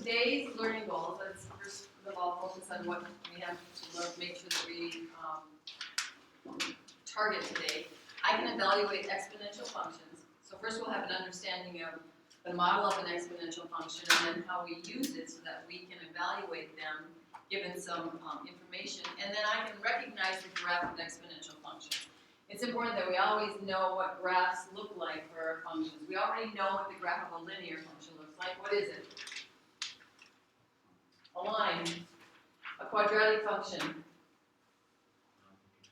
today's learning goals, let's first of all focus on what we have to learn, make sure that we target today. I can evaluate exponential functions. So first we'll have an understanding of the model of an exponential function and then how we use it so that we can evaluate them given some information. And then I can recognize the graph of exponential functions. It's important that we always know what graphs look like for our functions. We already know what the graph of a linear function looks like. What is it? A line. A quadratic function.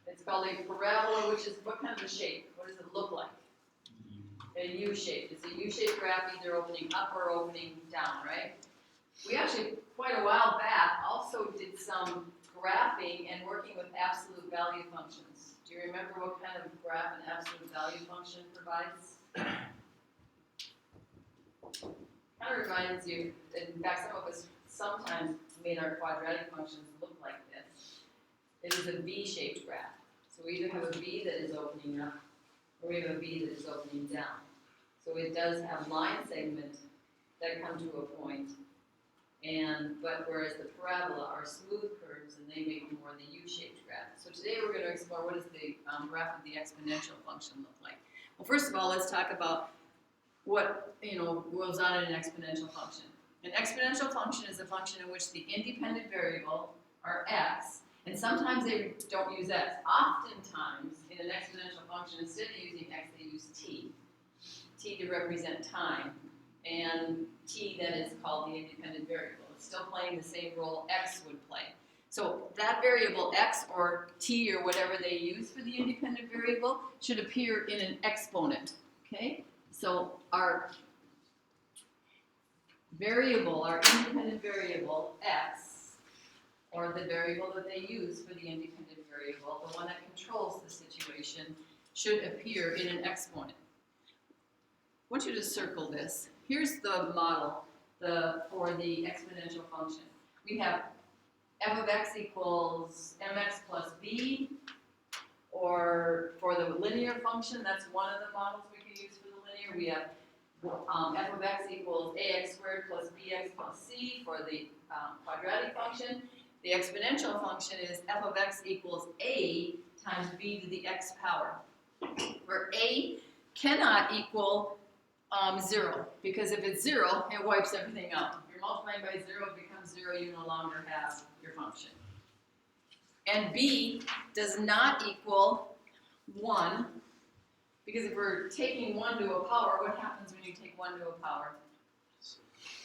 It's called a parabola, which is what kind of a shape? What does it look like? A U shape. It's a U-shaped graph, either opening up or opening down, right? We actually, quite a while back, also did some graphing and working with absolute value functions. Do you remember what kind of graph an absolute value function provides? Kind of reminds you, in fact, some of us sometimes made our quadratic functions look like this. It is a V-shaped graph. So we either have a V that is opening up, or we have a V that is opening down. So it does have line segments that come to a point, but whereas the parabola are smooth curves and they make more the U-shaped graph. So today we're going to explore what does the graph of the exponential function look like. Well, first of all, let's talk about what goes on in an exponential function. An exponential function is a function in which the independent variable are x, and sometimes they don't use x. Oftentimes, in an exponential function, instead of using x, they use t. T to represent time, and t that is called the independent variable. It's still playing the same role x would play. So that variable x or t or whatever they use for the independent variable should appear in an exponent. Okay? So our variable, our independent variable x, or the variable that they use for the independent variable, the one that controls the situation, should appear in an exponent. I want you to circle this. Here's the model for the exponential function. We have f of x equals mx plus b, or for the linear function, that's one of the models we can use for the linear. We have f of x equals ax squared plus bx plus c for the quadratic function. The exponential function is f of x equals a times b to the x power, where a cannot equal 0, because if it's 0, it wipes everything out. If you're multiplying by 0, it becomes 0, you no longer have your function. And b does not equal 1, because if we're taking 1 to a power, what happens when you take 1 to a power?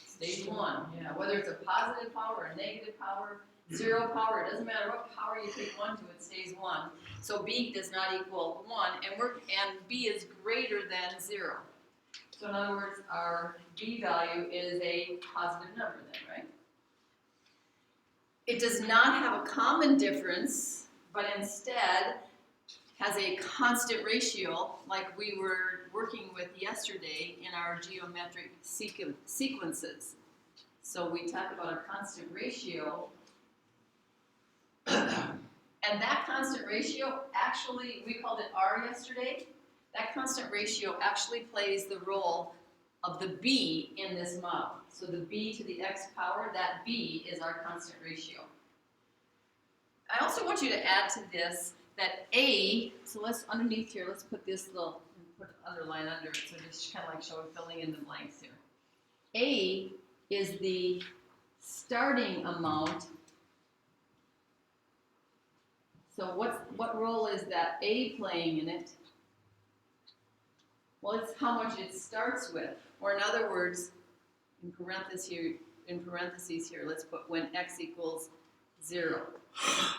Stays 1. Yeah, whether it's a positive power, a negative power, 0 power, it doesn't matter what power you take 1 to, it stays 1. So b does not equal 1, and b is greater than 0. So in other words, our b value is a positive number then, right? It does not have a common difference, but instead has a constant ratio like we were working with yesterday in our geometric sequences. So we talked about a constant ratio, and that constant ratio, actually, we called it R yesterday. That constant ratio actually plays the role of the b in this model. So the b to the x power, that b is our constant ratio. I also want you to add to this that a, so let's underneath here, let's put this little, put an underline under it, so just kind of like filling in the blanks here. A is the starting amount. So what role is that a playing in it? Well, it's how much it starts with. Or in other words, in parentheses here, let's put when x equals 0.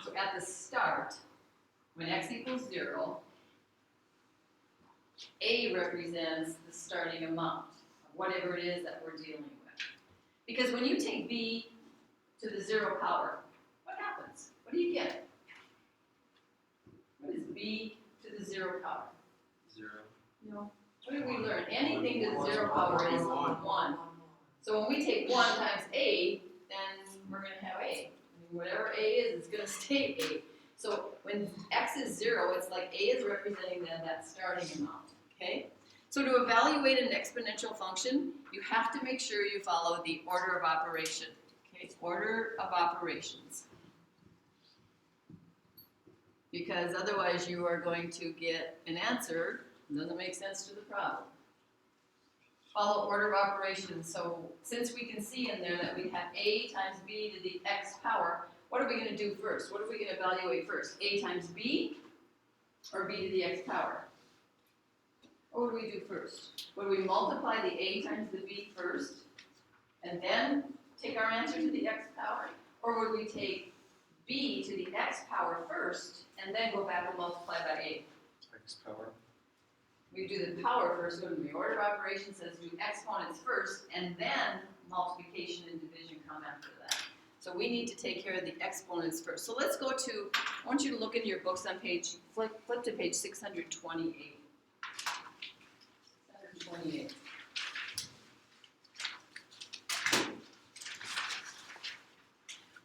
So at the start, when x equals 0, a represents the starting amount of whatever it is that we're dealing with. Because when you take b to the 0 power, what happens? What do you get? What is b to the 0 power? 0. No. What did we learn? Anything to the 0 power is 1. So when we take 1 times a, then we're going to have a. Whatever a is, it's going to stay a. So when x is 0, it's like a is representing then that starting amount. Okay? So to evaluate an exponential function, you have to make sure you follow the order of operation. Okay, order of operations. Because otherwise you are going to get an answer that doesn't make sense to the problem. Follow order of operations. So since we can see in there that we have a times b to the x power, what are we going to do first? What are we going to evaluate first? A times b or b to the x power? What would we do first? Would we multiply the a times the b first and then take our answer to the x power? Or would we take b to the x power first and then go back and multiply by a? X power. We do the power first. When the order of operations says do exponents first and then multiplication and division come after that. So we need to take care of the exponents first. So let's go to, I want you to look in your books on page, flip to page 628. 628.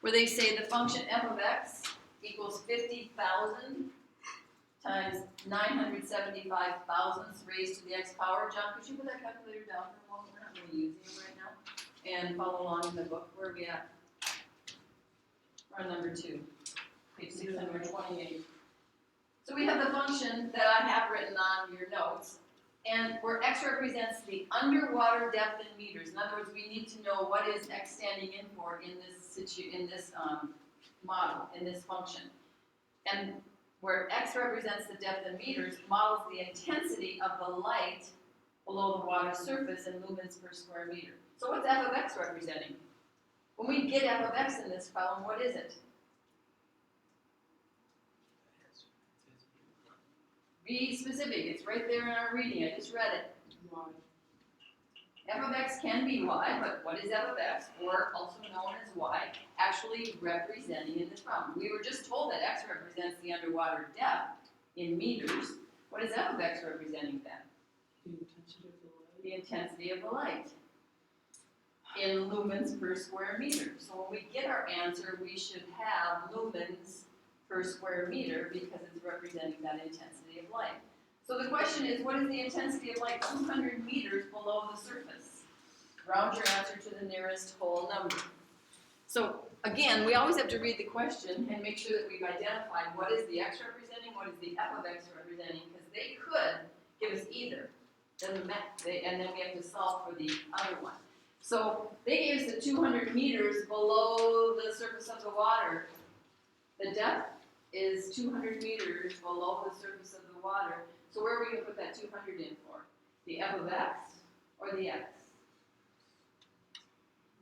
Where they say the function f of x equals 50,000 times 975 thousandths raised to the x power. John, could you put that calculator down for a moment? We're not really using it right now. And follow along in the book. Where are we at? We're on number 2, page 628. So we have the function that I have written on your notes, and where x represents the underwater depth in meters. In other words, we need to know what is x standing in for in this model, in this function. And where x represents the depth in meters, models the intensity of the light below the water surface in lumens per square meter. So what's f of x representing? When we get f of x in this problem, what is it? Be specific. It's right there in our reading. I just read it. Y. F of x can be y, but what is f of x, or also known as y, actually representing in this problem? We were just told that x represents the underwater depth in meters. What is f of x representing then? The intensity of the light. The intensity of the light in lumens per square meter. So when we get our answer, we should have lumens per square meter because it's representing that intensity of light. So the question is, what is the intensity of light 200 meters below the surface? Round your answer to the nearest whole number. So again, we always have to read the question and make sure that we've identified what is the x representing, what is the f of x representing, because they could give us either. Doesn't matter, and then we have to solve for the other one. So they gave us the 200 meters below the surface of the water. The depth is 200 meters below the surface of the water. So where are we going to put that 200 in for? The f of x or the x?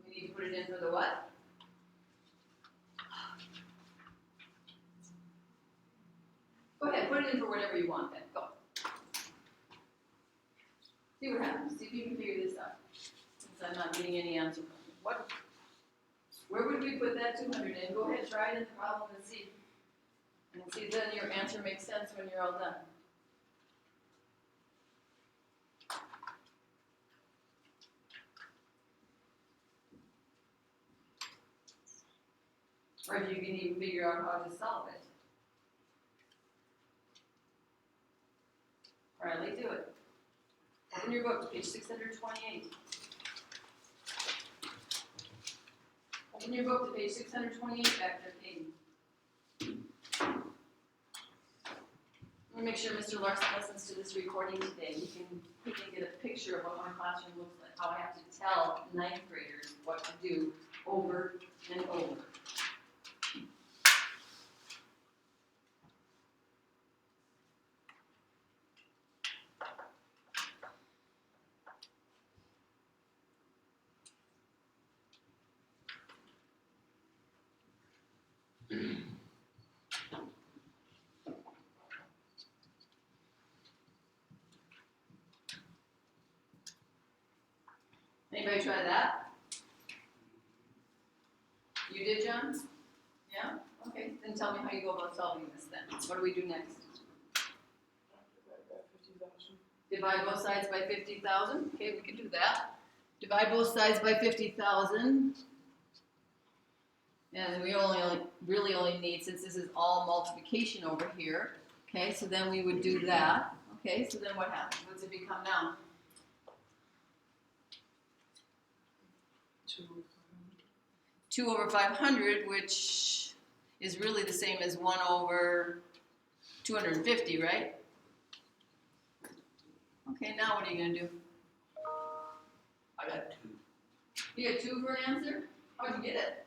We need to put it in for the what? Go ahead, put it in for whatever you want then. Go. See what happens. See if you can figure this out. Since I'm not getting any answer from you. What? Where would we put that 200 in? Go ahead, try it in the problem and see. And see then your answer makes sense when you're all done. Or if you can even figure out how to solve it. Riley, do it. Open your book, page 628. Open your book to page 628 back there, Katie. Let me make sure Mr. Larson listens to this recording today. He can get a picture of what my classroom looks like, how I have to tell 9th graders what to do over and over. Anybody try that? You did, John? Yeah? Okay, then tell me how you go about solving this then. What do we do next? Divide both sides by 50,000. Okay, we can do that. Divide both sides by 50,000. And we really only need, since this is all multiplication over here, okay, so then we would do that. Okay, so then what happens? What's it become now? 2 over 500, which is really the same as 1 over 250, right? Okay, now what are you going to do? I got 2. You got 2 for an answer? How'd you get it?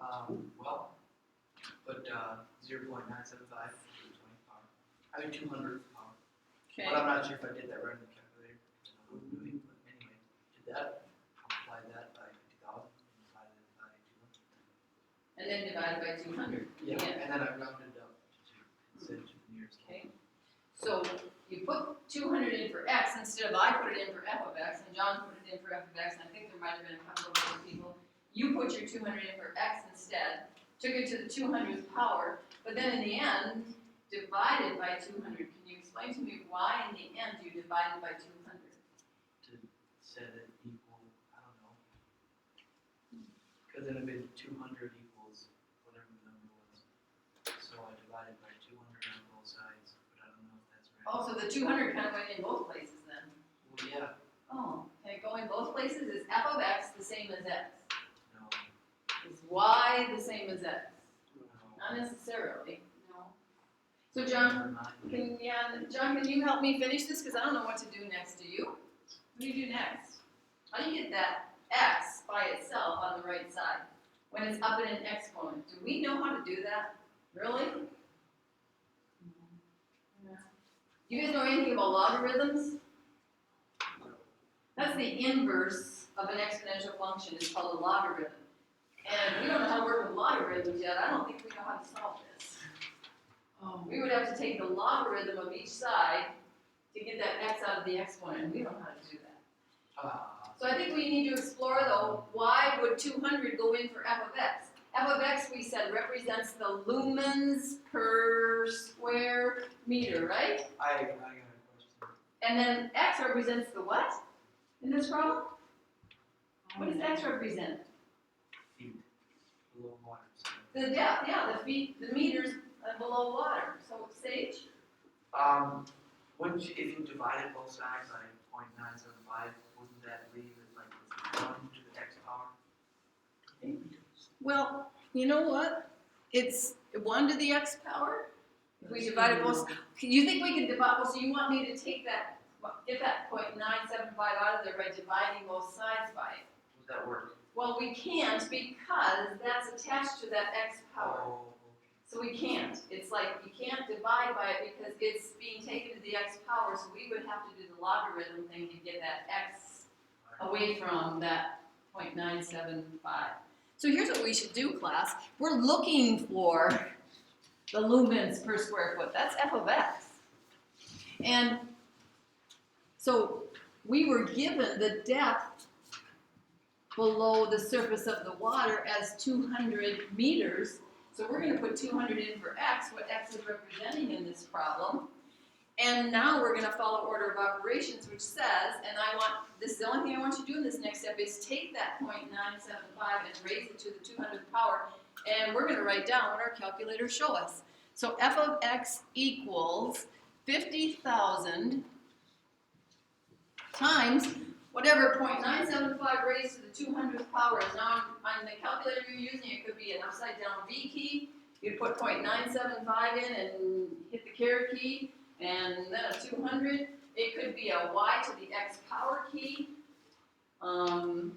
Well, put 0.975 to the 20th power. I mean 200th power. Okay. But I'm not sure if I did that right in the calculator. I don't know what I'm doing, but anyway, did that. Multiplied that by 50,000 and divided it by 200. And then divided by 200. Yeah, Again. and then I rounded it up to instead of to the nearest. Okay. So you put 200 in for x instead of I put it in for f of x, and John put it in for f of x, and I think there might have been a couple of other people. You put your 200 in for x instead, took it to the 200th power, but then in the end, divided by 200. Can you explain to me why in the end you divided by 200? To set it equal, I don't know. Because then it'd be 200 equals whatever the number was. So I divided by 200 on both sides, but I don't know if that's right. Oh, so the 200 kind of went in both places then. Well, yeah. Oh, can it go in both places? Is f of x the same as x? No. Is y the same as x? No. Not necessarily, no. So John, Never mind. John, can you help me finish this? Because I don't know what to do next. Do you? What do you do next? How do you get that x by itself on the right side when it's up in an exponent? Do we know how to do that? Really? You guys know anything about logarithms? That's the inverse of an exponential function. It's called a logarithm. And we don't know how to work with logarithms yet. I don't think we know how to solve this. We would have to take the logarithm of each side to get that x out of the exponent, and we don't know how to do that. So I think we need to explore, though, why would 200 go in for f of x? F of x, we said, represents the lumens per square meter, right? I got a question. And then x represents the what in this problem? What does x represent? Feet below water. The depth, yeah, the feet, the meters below water. So Sage? Wouldn't you, if you divided both sides by 0.975, wouldn't that leave it like with 1 to the x power? Well, you know what? It's 1 to the x power. If we divide it both, you think we can divide? Well, so you want me to take that, get that 0.975 out of there by dividing both sides by it? Would that work? Well, we can't because that's attached to that x power. Oh, So we can't. It's like you can't divide by it because it's being taken to the x power, so we would have to do the logarithm thing to get that x away from that 0.975. So here's what we should do, class. We're looking for the lumens per square foot. That's f of x. And so we were given the depth below the surface of the water as 200 meters. So we're going to put 200 in for x, what x is representing in this problem. And now we're going to follow order of operations, which says, and this is the only thing I want you to do in this next step, is take that 0.975 and raise it to the 200th power. And we're going to write down what our calculators show us. So f of x equals 50,000 times whatever 0.975 raised to the 200th power is. Now on the calculator you're using, it could be an upside down V key. You'd put 0.975 in and hit the caret key, and then a 200. It could be a y to the x power key. Find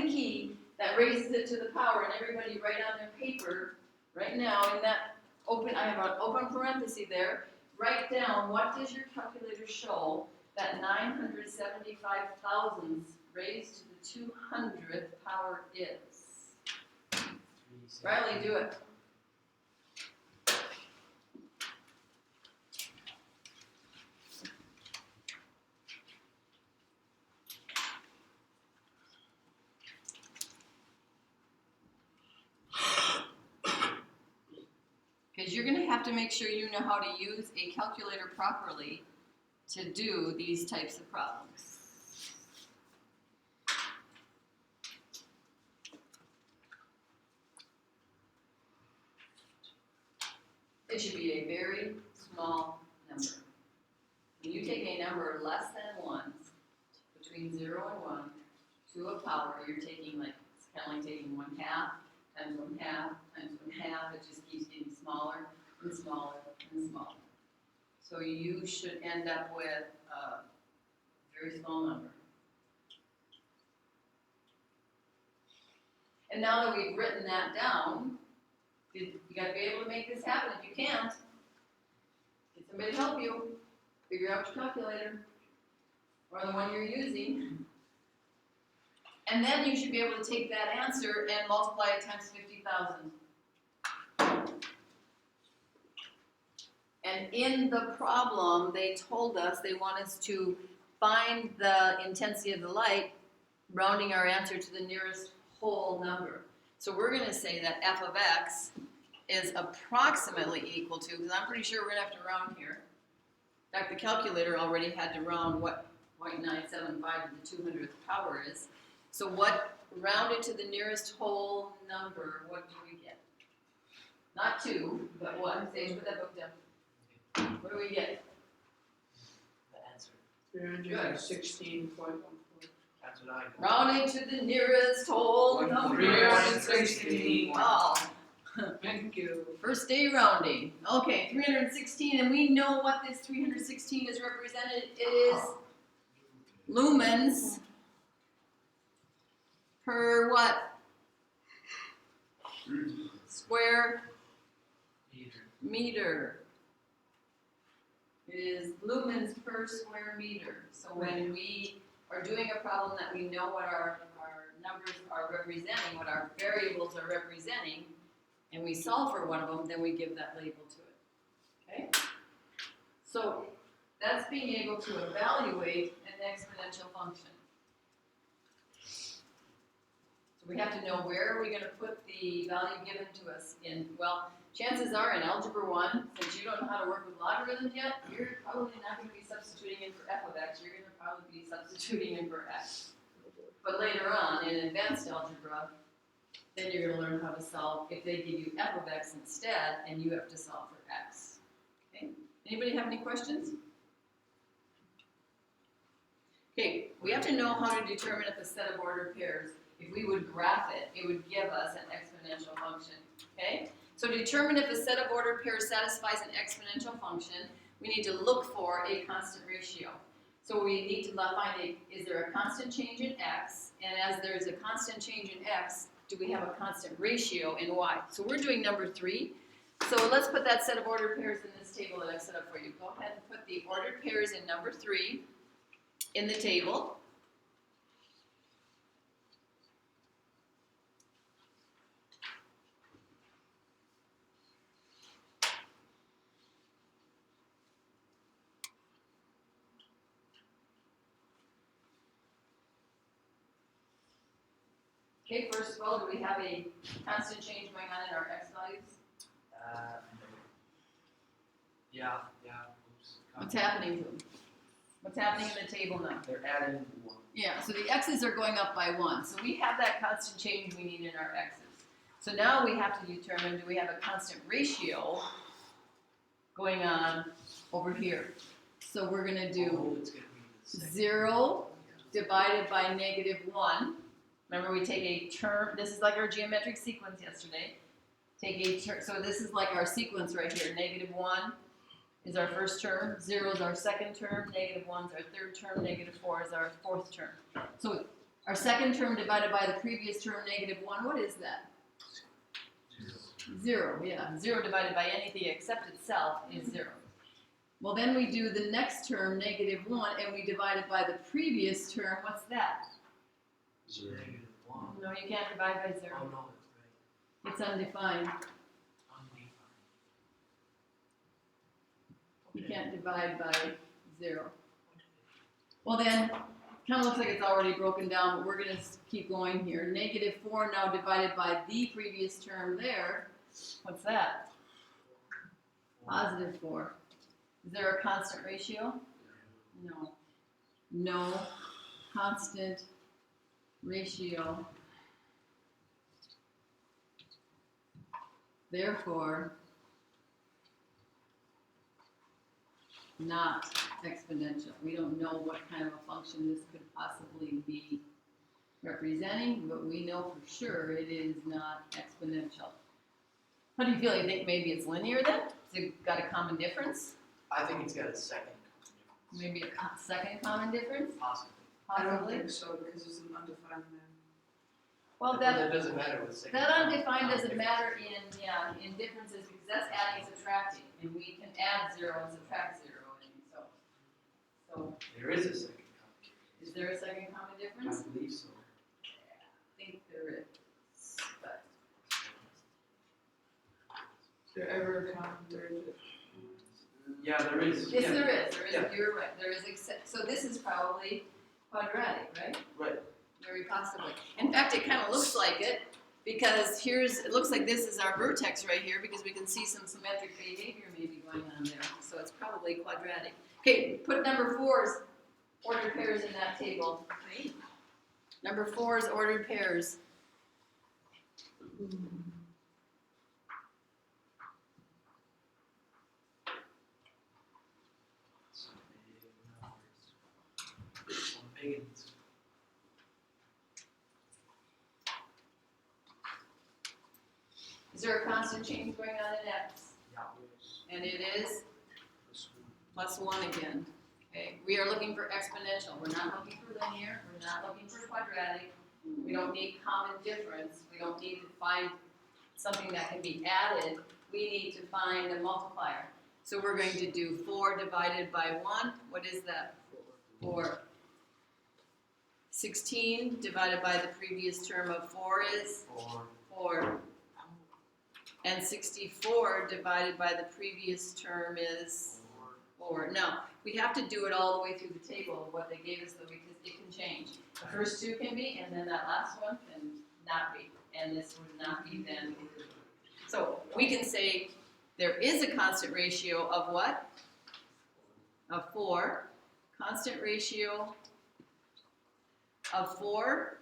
the key that raises it to the power, and everybody write on their paper right now in that open, I have an open parenthesis there, write down what does your calculator show that 975 thousandths raised to the 200th power is. Riley, do it. Because you're going to have to make sure you know how to use a calculator properly to do these types of problems. It should be a very small number. take a number less than 1, between 0 and 1, to a power, you're taking like, it's kind of like taking 1/2 times 1/2 times 1/2, it just keeps getting smaller and smaller and smaller. So you should end up with a very small number. And now that we've written that down, you gotta be able to make this happen. If you can't, get somebody to help you. Figure out your calculator, or the one you're using. And then you should be able to take that answer and multiply it times 50,000. And in the problem, they told us they want us to find the intensity of the light, rounding our answer to the nearest whole number. So we're going to say that f of x is approximately equal to, because I'm pretty sure we're going to have to round here. In fact, the calculator already had to round what 0.975 to the 200th power is. So what, rounded to the nearest whole number, what do we get? Not 2, but what? Sage, put that book down. What do we get? The answer. 316.14. That's what I got. Rounded to the nearest whole number. 316. Wow. Thank you. First day rounding. Okay, 316, and we know what this 316 is represented. It is lumens per what? Square meter. It is lumens per square meter. So when we are doing a problem that we know what our numbers are representing, what our variables are representing, and we solve for one of them, then we give that label to it. Okay? So that's being able to evaluate an exponential function. So we have to know where are we going to put the value given to us in. Well, chances are in Algebra 1, since you don't know how to work with logarithms yet, you're probably not going to be substituting in for f of x, you're going to probably be substituting in for x. But later on, in advanced algebra, then you're going to learn how to solve if they give you f of x instead, and you have to solve for x. Okay? Anybody have any questions? Okay, we have to know how to determine if a set of ordered pairs, if we would graph it, it would give us an exponential function. Okay? So to determine if a set of ordered pairs satisfies an exponential function, we need to look for a constant ratio. So we need to find is there a constant change in x, and as there's a constant change in x, do we have a constant ratio in y? So we're doing number 3. So let's put that set of ordered pairs in this table that I've set up for you. Go ahead and put the ordered pairs in number 3 in the table. Okay, first of all, do we have a constant change going on in our x values? Yeah. Oops. What's happening to them? What's happening in the table now? They're adding 1. Yeah, so the x's are going up by 1. So we have that constant change we need in our x's. So now we have to determine, do we have a constant ratio going on over here? So we're going to do It's going to be the second. 0 divided by -1. Remember, we take a term. This is like our geometric sequence yesterday. Take a term. So this is like our sequence right here. -1 is our first term. 0 is our second term. -1 is our third term. -4 is our fourth term. So our second term divided by the previous term, -1, what is that? 0, yeah. 0 divided by anything except itself is 0. Well, then we do the next term, -1, and we divide it by the previous term. What's that? -1. No, you can't divide by Oh 0. no, It's that's right. undefined. Undefined. You can't divide by 0. Well then, kind of looks like it's already broken down, but we're going to keep going here. -4 now divided by the previous term there. What's that? +4. Is there a constant ratio? No. No constant ratio. Therefore, not exponential. We don't know what kind of a function this could possibly be representing, but we know for sure it is not exponential. How do you feel? You think maybe it's linear then? Has it got a common difference? I think it's got a second difference. Maybe a second common difference? Possibly. I don't Possibly. think so, because it's an undefined there. Well, But that doesn't matter with second. that undefined doesn't matter in differences because that's adding and subtracting, and we can add 0 and subtract 0, and so There is a second common difference. is there a second common difference? I believe so. I think there is, but Is there ever a common derivative? Yeah, there is. yes, Yeah. there is. There is. Yeah. You're right. There is. So this is probably quadratic, right? Right. Very possibly. In fact, it kind of looks like it because it looks like this is our vertex right here because we can see some symmetric behavior maybe going on there. So it's probably quadratic. Okay, put number 4's ordered pairs in that table. Number 4's ordered pairs. Some big numbers. Some big ones. Is there a constant change going on in x? Yeah. And it is plus 1 again. Okay, we are looking for exponential. We're not looking for linear. We're not looking for quadratic. We don't need common difference. We don't need to find something that can be added. We need to find a multiplier. So we're going to do 4 divided by 1. What is that? 4. 16 divided by the previous term of 4 is 4. And 64 divided by the previous term is 4. Now, we have to do it all the way through the table of what they gave us, though, because it can change. The first 2 can be, and then that last one can not be. And this would not be then. So we can say there is a constant ratio of what? Of 4. Constant ratio of 4.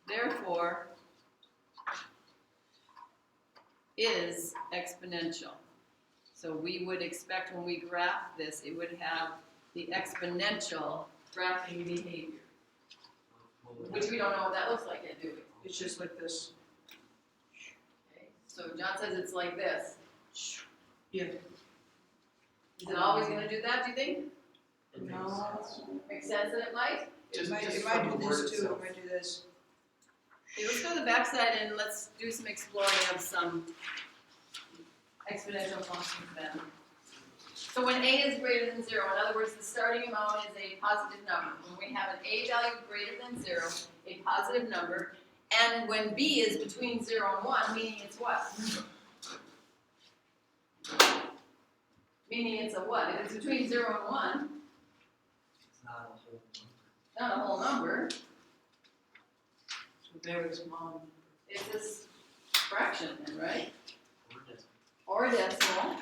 Therefore, is exponential. So we would expect when we graph this, it would have the exponential graphing behavior, which we don't know what that looks like yet, do we? It's just like this. Okay. So John says it's like this. Yeah. Is it always going to do that, do you think? It makes No. sense. Makes sense that it might? Just It might from do the this word too, itself. it might do this. Okay, let's go to the backside and let's do some exploring of some exponential functions then. So when a is greater than 0, in other words, the starting amount is a positive number. When we have an a value greater than 0, a positive number, and when b is between 0 and 1, meaning it's what? Meaning it's a what? If it's between 0 and 1, It's not a whole number. not a whole number, So very small. it's this fraction then, right? Or Or it doesn't. a decimal.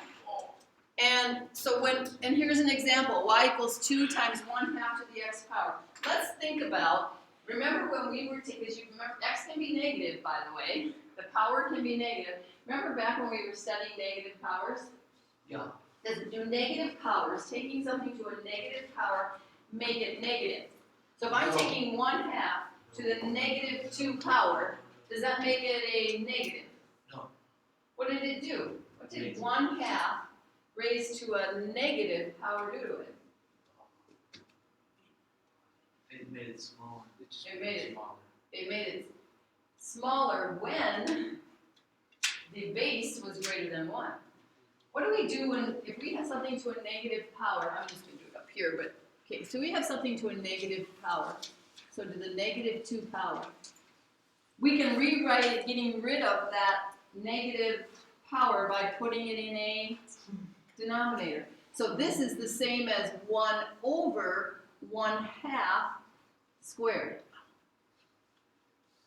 And so and here's an example, y equals 2 times 1/2 to the x power. Let's think about, remember when we were, because you remember, x can be negative, by the way. The power can be negative. Remember back when we were studying negative powers? Yeah. Does do negative powers, taking something to a negative power, make it negative? So if I'm No. taking 1/2 to the negative 2 power, does that make it a negative? No. What did it do? What did Negative. 1/2 raised to a negative power do to it? It made it smaller. It made it It made it smaller when the base was greater than 1. What do we do if we have something to a negative power? I'm just going to do it up here, but okay, so we have something to a negative power. So to the negative 2 power. We can rewrite it getting rid of that negative power by putting it in a denominator. So this is the same as 1 over 1/2 squared.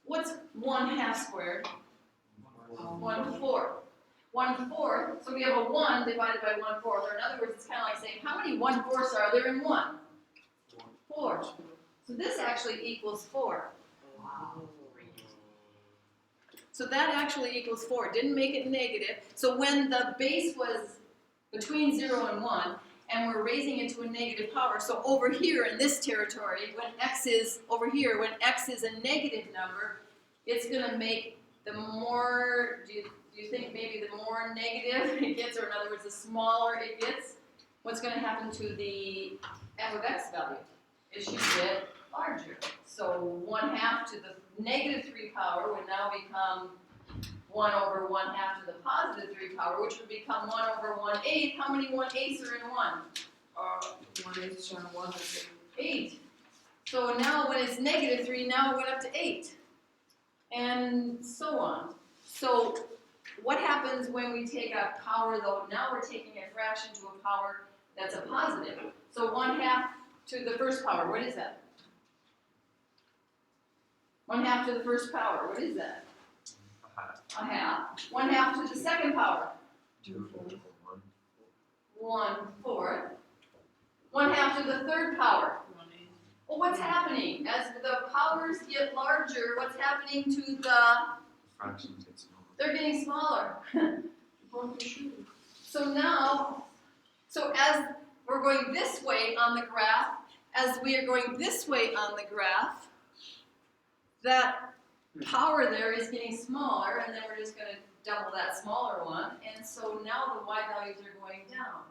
What's 1/2 squared? 1/4. 1/4, so we have a 1 divided by 1/4. Or in other words, it's kind of like saying, how many 1/4 are there in 1? 4. So this actually equals 4. Wow. So that actually equals 4. It didn't make it negative. So when the base was between 0 and 1, and we're raising it to a negative power. So over here in this territory, when x is over here, when x is a negative number, it's going to make the more, do you think maybe the more negative it gets, or in other words, the smaller it gets, what's going to happen to the f of x value? It should get larger. So 1/2 to the negative 3 power would now become 1 over 1/2 to the positive 3 power, which would become 1 over 1/8. How many 1/8 are in 1? 1/8 and 1 is 8. So now when it's negative 3, now it went up to 8. And so on. So what happens when we take a power, though? Now we're taking a fraction to a power that's a positive. So 1/2 to the first power, what is that? 1/2 to the first power, what is that? A half. 1/2 to the second power? 1/4. 1/2 to the third power? 1/8. Well, what's happening? As the powers get larger, what's happening to the... Fractions get smaller. They're getting smaller. So now, so as we're going this way on the graph, as we are going this way on the graph, that power there is getting smaller, and then we're just going to double that smaller one, and so now the y values are going down.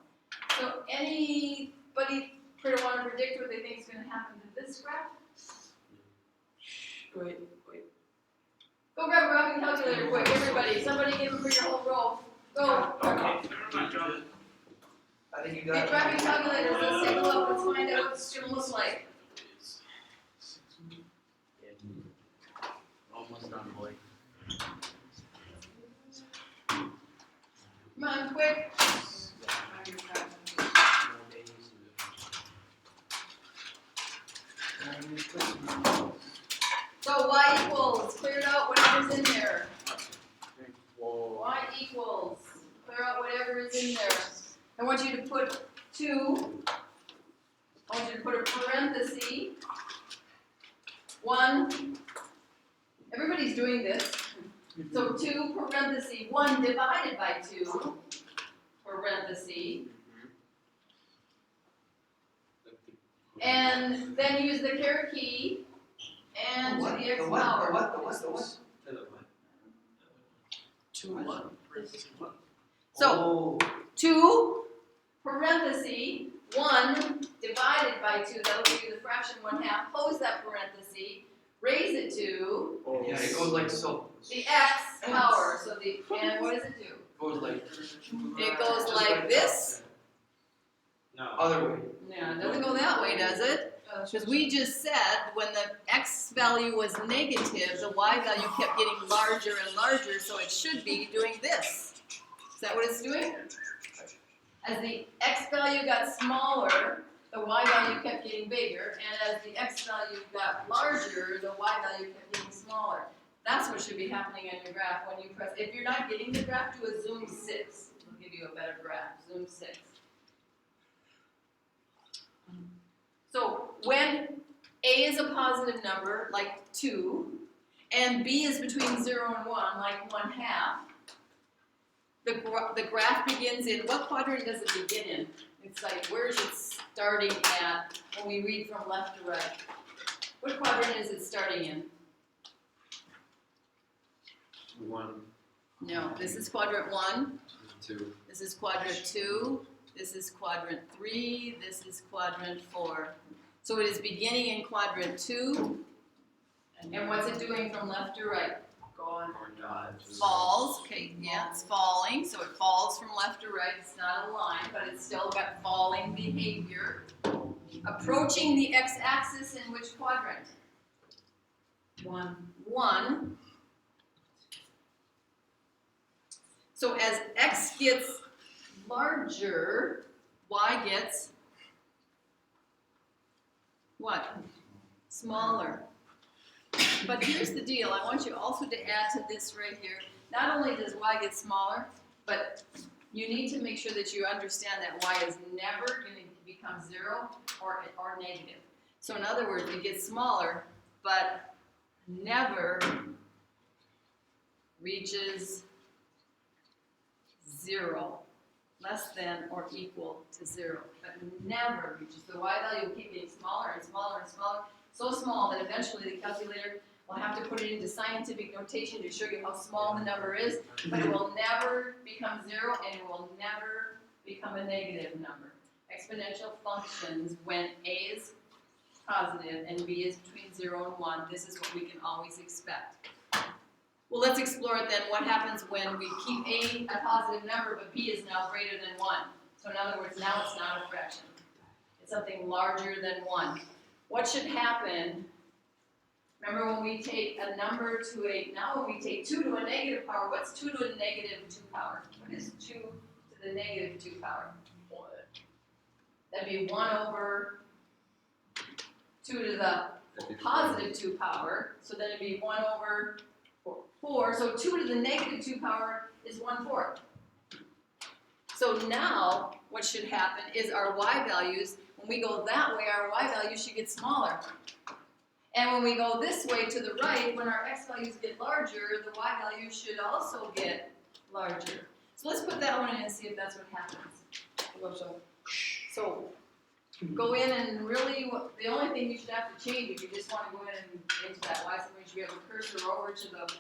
So anybody want to predict what they think is going to happen to this graph? Wait. Go grab a graphing calculator quick, everybody. Somebody give them for your whole row. Go. Okay, never mind, John. I think you Get got graphing calculators. Let's take a look. Let's find out what it's going to look like. Almost done, boy. Come on, quick. So y equals, clear out whatever's in there. Y equals, clear out whatever is in there. I want you to put 2, I want you to put a parenthesis, 1, everybody's doing this. So 2 parenthesis, 1 divided by 2, parenthesis, and then use the caret key and to the x power. The what? 2 1. So 2 parenthesis 1 divided by 2, that'll give you the fraction 1/2, close that parenthesis, raise it to Yeah, it goes like so. the x power. So the, and what does it do? It goes like. It goes like this? No. Other way. Yeah, it doesn't go that way, does it? Because we just said when the x value was negative, the y value kept getting larger and larger, so it should be doing this. Is that what it's doing? As the x value got smaller, the y value kept getting bigger, and as the x value got larger, the y value kept getting smaller. That's what should be happening on your graph when you press. If you're not getting the graph, do a zoom 6. It'll give you a better graph. Zoom 6. So when a is a positive number, like 2, and b is between 0 and 1, like 1/2, the graph begins in, what quadrant does it begin in? It's like, where is it starting at when we read from left to right? What quadrant is it starting in? 1, No, this is quadrant 1, 2. this is quadrant 2, this is quadrant 3, this is quadrant 4. So it is beginning in quadrant 2, and what's it doing from left to right? Gone. Falls, okay, yeah, it's falling, so it falls from left to right. It's not a line, but it's still got falling behavior. Approaching the x-axis in which quadrant? 1. So as x gets larger, y gets what? Smaller. But here's the deal. I want you also to add to this right here. Not only does y get smaller, but you need to make sure that you understand that y is never going to become 0 or negative. So in other words, it gets smaller, but never reaches 0. less than or equal to 0, but never reaches. The y value will keep getting smaller and smaller and smaller, so small that eventually the calculator will have to put it into scientific notation to show you how small the number is, but it will never become 0 and it will never become a negative number. Exponential functions, when a is positive and b is between 0 and 1, this is what we can always expect. Well, let's explore it then. What happens when we keep a positive number, but b is now greater than 1? So in other words, now it's not a fraction. It's something larger than 1. What should happen? Remember when we take a number to a, now when we take 2 to a negative power, what's 2 to a negative 2 power? What is 2 to the negative 2 power? That'd be 1 over 2 to the positive 2 power, so then it'd be 1 over 4. So 2 to the negative 2 power is 1/4. So now what should happen is our y values, when we go that way, our y values should get smaller. And when we go this way to the right, when our x values get larger, the y values should also get larger. So let's put that one in and see if that's what happens. So go in and really, the only thing you should have to change if you just want to go in and into that y summary, you should be able to cursor over to the,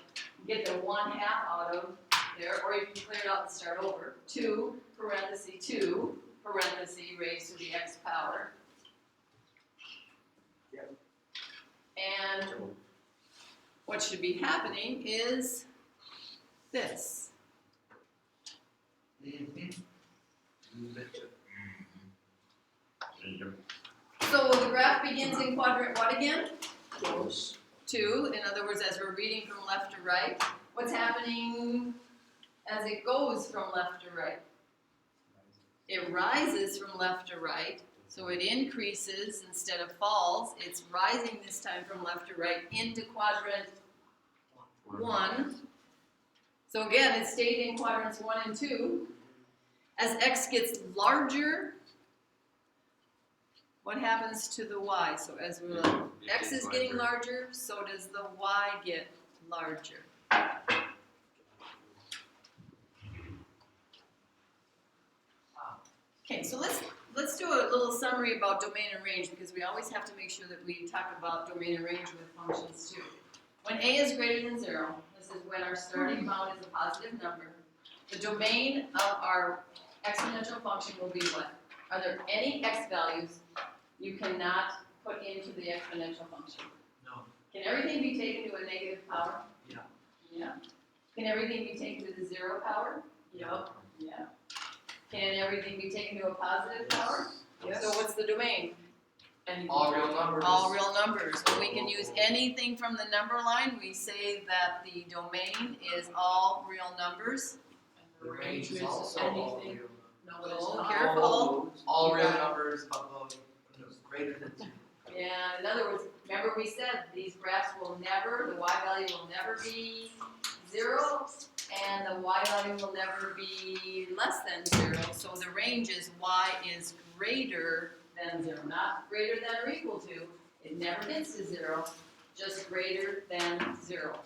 get the 1/2 out of there, or you can clear it out and start over. 2 parenthesis 2 parenthesis raised to the x power. And what should be happening is this. So the graph begins in quadrant what again? 2. In other words, as we're reading from left to right, what's happening as it goes from left to right? It rises from left to right, so it increases instead of falls. It's rising this time from left to right into quadrant 1. So again, it stayed in quadrants 1 and 2. As x gets larger, what happens to the y? So as x is getting larger, so does the y get larger. Okay, so let's do a little summary about domain and range, because we always have to make sure that we talk about domain and range with functions too. When a is greater than 0, this is when our starting bound is a positive number. The domain of our exponential function will be what? Are there any x values you cannot put into the exponential function? No. Can everything be taken to a negative power? Yeah. Yeah. Can everything be taken to the 0 power? Yep. Yeah. Can everything be taken to a positive power? Yes. So what's the domain? All real numbers. All real numbers. So we can use anything from the number line. We say that the domain is all real numbers. The range is also all real. No, Oh, careful. All real numbers above, greater than 2. Yeah, in other words, remember we said these graphs will never, the y value will never be 0, and the y value will never be less than 0. So the range is y is greater than 0, not greater than or equal to. It never gets to 0, just greater than 0.